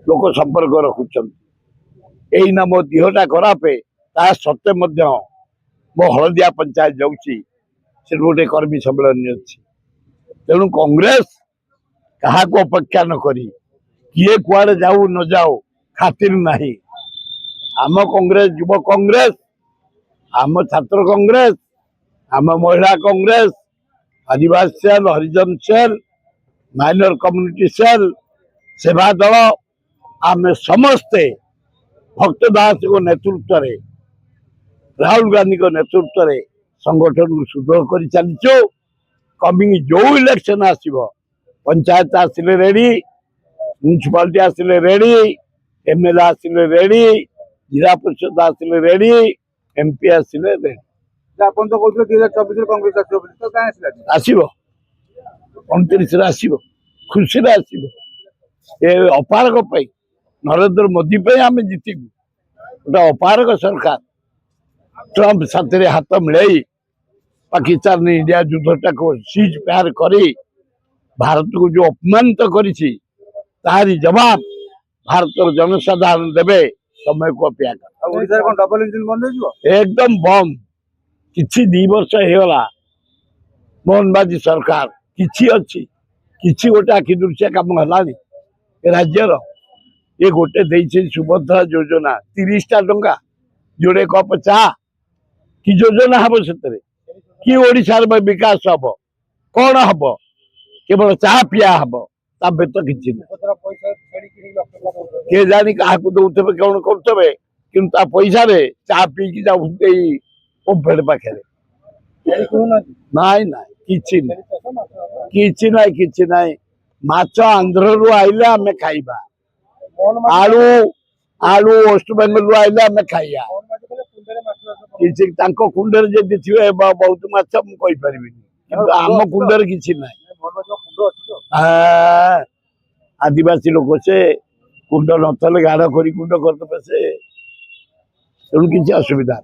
लोक संपर्क रखुंट यही मो देहटा खराब है ता सत्वे मो हलदिया पंचायत जाऊँगी से गोटे कर्मी सम्मेलन अच्छी तेणु कांग्रेस क्या अपेक्षा न करी किए कुआड़े जाऊ न जाओ खातिर नहीं आम कांग्रेस युव कांग्रेस आम छात्र कांग्रेस आम महिला कांग्रेस आदिवासी सेल हरिजन सेल माइनर कम्युनिटी सेल सेवा दल आम समस्ते भक्त दास को नेतृत्व में राहुल गांधी को नेतृत्व में संगठन को सुदृढ़ कर चलीचु कमिंग जो इलेक्शन आसो पंचायत आसिले रेडी म्यूनिसिपालिटी आसिले रेडी एमएलए आसिले रेडी जिला परिषद आसिले रेडी एमपी आसिले रेडी ଆପଣ ତ କହୁଥିଲେ 2024 ରେ କଂଗ୍ରେସ ଆସିବ ବୋଲି ତ କାହିଁ ଆସିଲା आसिबो 29 रे आसिबो खुशी रे आसिबो ए अपारक पई नरेंद्र मोदी पे आम जीतबू गोटे अपारक सरकार ट्रंप साथ हाथ मिलाई पाकिस्तान इंडिया युद्धटा को सीज फायर करी भारत को जो अपमानित करी तारी जवाब भारत जनसाधारण देवे समय को अपेक्षा कर ओडिसा कोन डबल इंजन बंद हो जिवो एकदम बंद किछि 2 वर्ष हेला मोहनबाजी सरकार किछि अच्छी किछि गोटे आखि दृश्य काम हलानी राज्यर ये गोटे देइछे सुभद्रा योजना 30 टा टंका जोड़े कप चा कि योजना हम से कि ओडिशा विकास हम कौन हम केवल चाह पिया हम ता व्यत किछि के जानी क्या दौथे कौन करते कि पैसा रे चाह पी की जाऊे ओम्फेड पाखे नाई नाई किछि नाई माछ आंध्र रु आइले आमे खाइबा आलू आलू वेस्ट बेंगल रु आइले आमे खाइया किछि तांको कुंडर जदि थिवे बहुत माछ मु कहि परिबिनी किंतु आम कुंडर किछि नाई आदिवासी लोक से कुंड नथले गाढ़ करी कुंड करते से तेणु किसी असुविधा